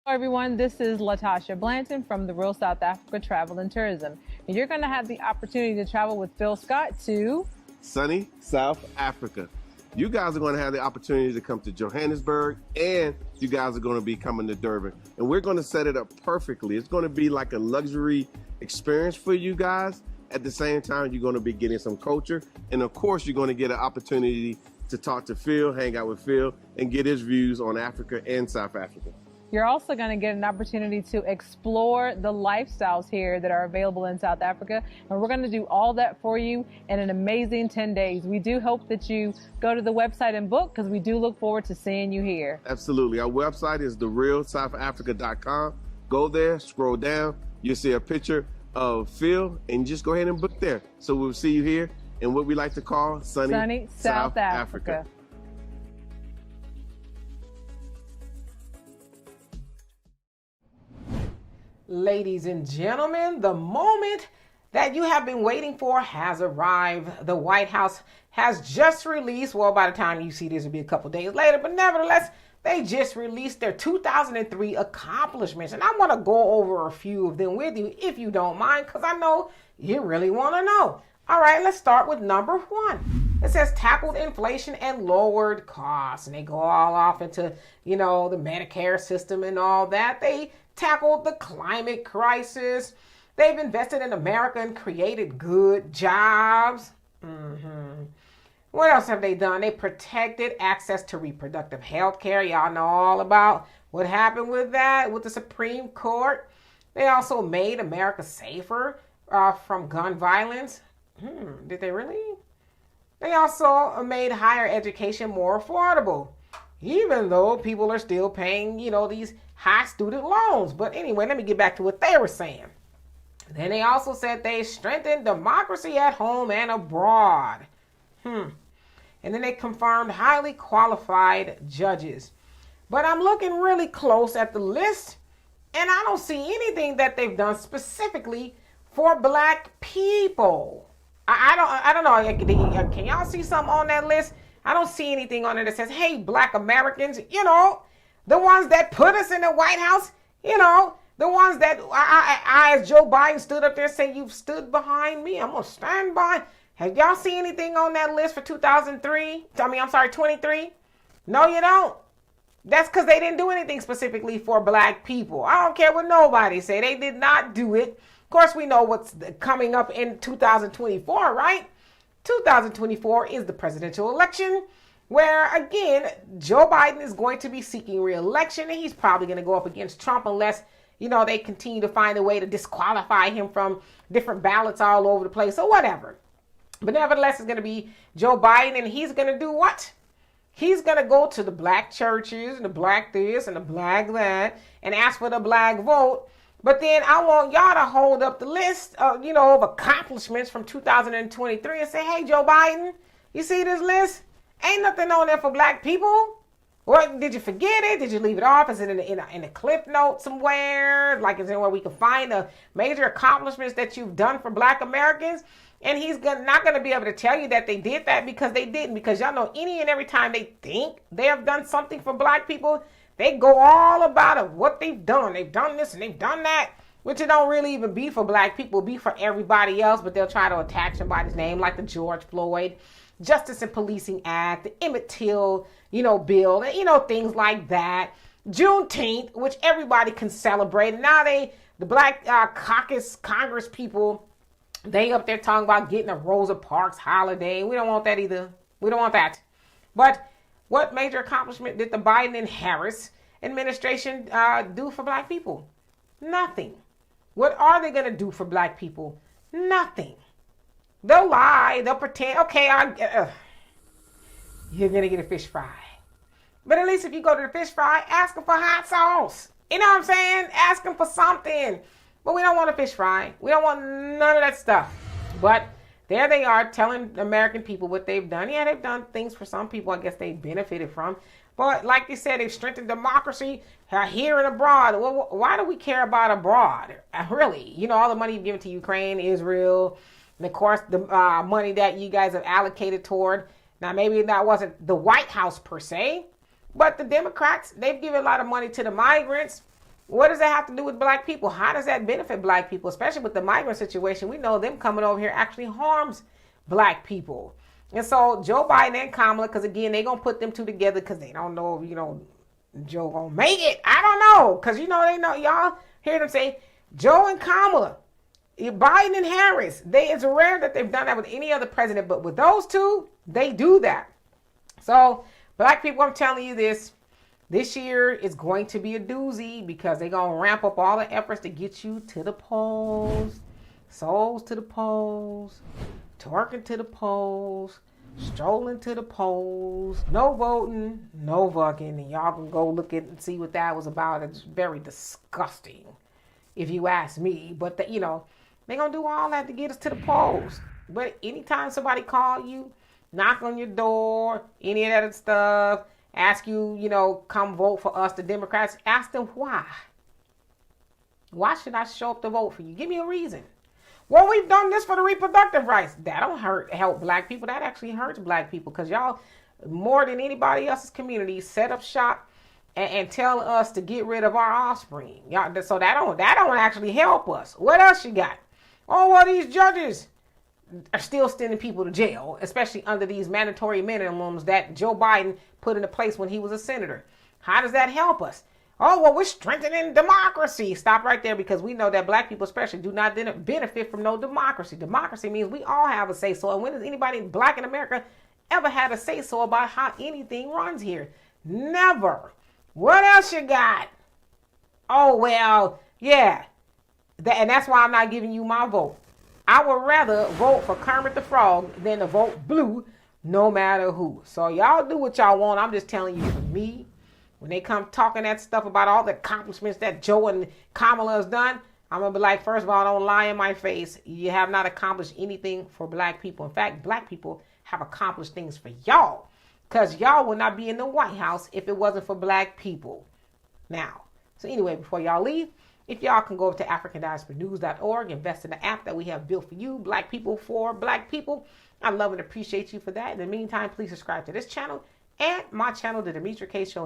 Hello everyone, this is Latasha Blanton from the Real South Africa Travel and Tourism. And you're going to have the opportunity to travel with Phil Scott to sunny South Africa. You guys are going to have the opportunity to come to Johannesburg, and you guys are going to be coming to Durban. And we're going to set it up perfectly. It's going to be like a luxury experience for you guys. At the same time, you're going to be getting some culture. And of course, you're going to get an opportunity to talk to Phil, hang out with Phil, and get his views on Africa and South Africa. You're also going to get an opportunity to explore the lifestyles here that are available in South Africa. And we're going to do all that for you in an amazing 10 days. We do hope that you go to the website and book, because we do look forward to seeing you here. Absolutely. Our website is therealsouthafrica.com. Go there, scroll down. You'll see a picture of Phil, and just go ahead and book there. So we'll see you here in what we like to call sunny South Africa. Ladies and gentlemen, the moment that you have been waiting for has arrived. The White House has just released, well, by the time you see this, it'll be a couple days later, but nevertheless, they just released their 2003 accomplishments. And I want to go over a few of them with you, if you don't mind, because I know you really want to know. All right, let's start with number 1. It says tackled inflation and lowered costs. And they go all off into, the Medicare system and all that. They tackled the climate crisis. They've invested in America and created good jobs. What else have they done? They protected access to reproductive health care. Y'all know all about what happened with that with the Supreme Court. They also made America safer from gun violence. Did they really? They also made higher education more affordable, even though people are still paying, these high student loans. But anyway, let me get back to what they were saying. Then they also said they strengthened democracy at home and abroad. And then they confirmed highly qualified judges. But I'm looking really close at the list, and I don't see anything that they've done specifically for black people. I don't know. Can y'all see something on that list? I don't see anything on it that says, hey, black Americans, the ones that put us in the White House, the ones that I as Joe Biden stood up there saying, you've stood behind me, I'm going to stand by. Have y'all seen anything on that list for 23? No, you don't. That's because they didn't do anything specifically for black people. I don't care what nobody say. They did not do it. Of course, we know what's coming up in 2024, right? 2024 is the presidential election, where, again, Joe Biden is going to be seeking re-election, and he's probably going to go up against Trump unless, they continue to find a way to disqualify him from different ballots all over the place or whatever. But nevertheless, it's going to be Joe Biden, and he's going to do what? He's going to go to the black churches and the black this and the black that and ask for the black vote. But then I want y'all to hold up the list of, of accomplishments from 2023 and say, hey, Joe Biden, you see this list? Ain't nothing on there for black people. Or did you forget it? Did you leave it off? Is it in a clip note somewhere? Like, is there where we can find the major accomplishments that you've done for black Americans? And he's not going to be able to tell you that they did that because they didn't. Because y'all know any and every time they think they have done something for black people, they go all about it, what they've done. They've done this and they've done that, which it don't really even be for black people, be for everybody else, but they'll try to attach somebody's name like the George Floyd Justice and Policing Act, the Emmett Till, bill, and, things like that. Juneteenth, which everybody can celebrate. And now the Black Caucus Congress people, they up there talking about getting a Rosa Parks holiday. We don't want that either. We don't want that. But what major accomplishment did the Biden and Harris administration do for black people? Nothing. What are they going to do for black people? Nothing. They'll lie. They'll pretend, okay, you're going to get a fish fry. But at least if you go to the fish fry, ask them for hot sauce. You know what I'm saying? Ask them for something. But we don't want a fish fry. We don't want none of that stuff. But there they are telling American people what they've done. Yeah, they've done things for some people I guess they benefited from. But like they said, they've strengthened democracy here and abroad. Well, why do we care about abroad? Really? All the money you've given to Ukraine, Israel, and of course the money that you guys have allocated toward. Now, maybe that wasn't the White House per se, but the Democrats, they've given a lot of money to the migrants. What does that have to do with black people? How does that benefit black people, especially with the migrant situation? We know them coming over here actually harms black people. And so Joe Biden and Kamala, because again, they're going to put them two together because they don't know if, Joe going to make it. I don't know. Because, they know, y'all hear them say, Joe and Kamala, Biden and Harris. It's rare that they've done that with any other president, but with those two, they do that. So, black people, I'm telling you this year is going to be a doozy because they're going to ramp up all the efforts to get you to the polls, souls to the polls, twerking to the polls, strolling to the polls, no voting, no fucking, and y'all can go look at and see what that was about. It's very disgusting, if you ask me. But, they're going to do all that to get us to the polls. But anytime somebody call you, knock on your door, any of that stuff, ask you, come vote for us, the Democrats, ask them why. Why should I show up to vote for you? Give me a reason. Well, we've done this for the reproductive rights. That don't help black people. That actually hurts black people because y'all, more than anybody else's community, set up shop and tell us to get rid of our offspring. Y'all, so that don't actually help us. What else you got? Oh, well, these judges are still sending people to jail, especially under these mandatory minimums that Joe Biden put into place when he was a senator. How does that help us? Oh, well, we're strengthening democracy. Stop right there, because we know that black people especially do not benefit from no democracy. Democracy means we all have a say-so. And when has anybody black in America ever had a say-so about how anything runs here? Never. What else you got? Oh, well, yeah. And that's why I'm not giving you my vote. I would rather vote for Kermit the Frog than to vote blue, no matter who. So y'all do what y'all want. I'm just telling you, for me, when they come talking that stuff about all the accomplishments that Joe and Kamala has done, I'm going to be like, first of all, don't lie in my face. You have not accomplished anything for black people. In fact, black people have accomplished things for y'all, because y'all would not be in the White House if it wasn't for black people. Now, so anyway, before y'all leave, if y'all can go over to AfricanDiasporaNews.org, invest in the app that we have built for you, black people for black people. I love and appreciate you for that. In the meantime, please subscribe to this channel and my channel, The Demetra Kaye Show.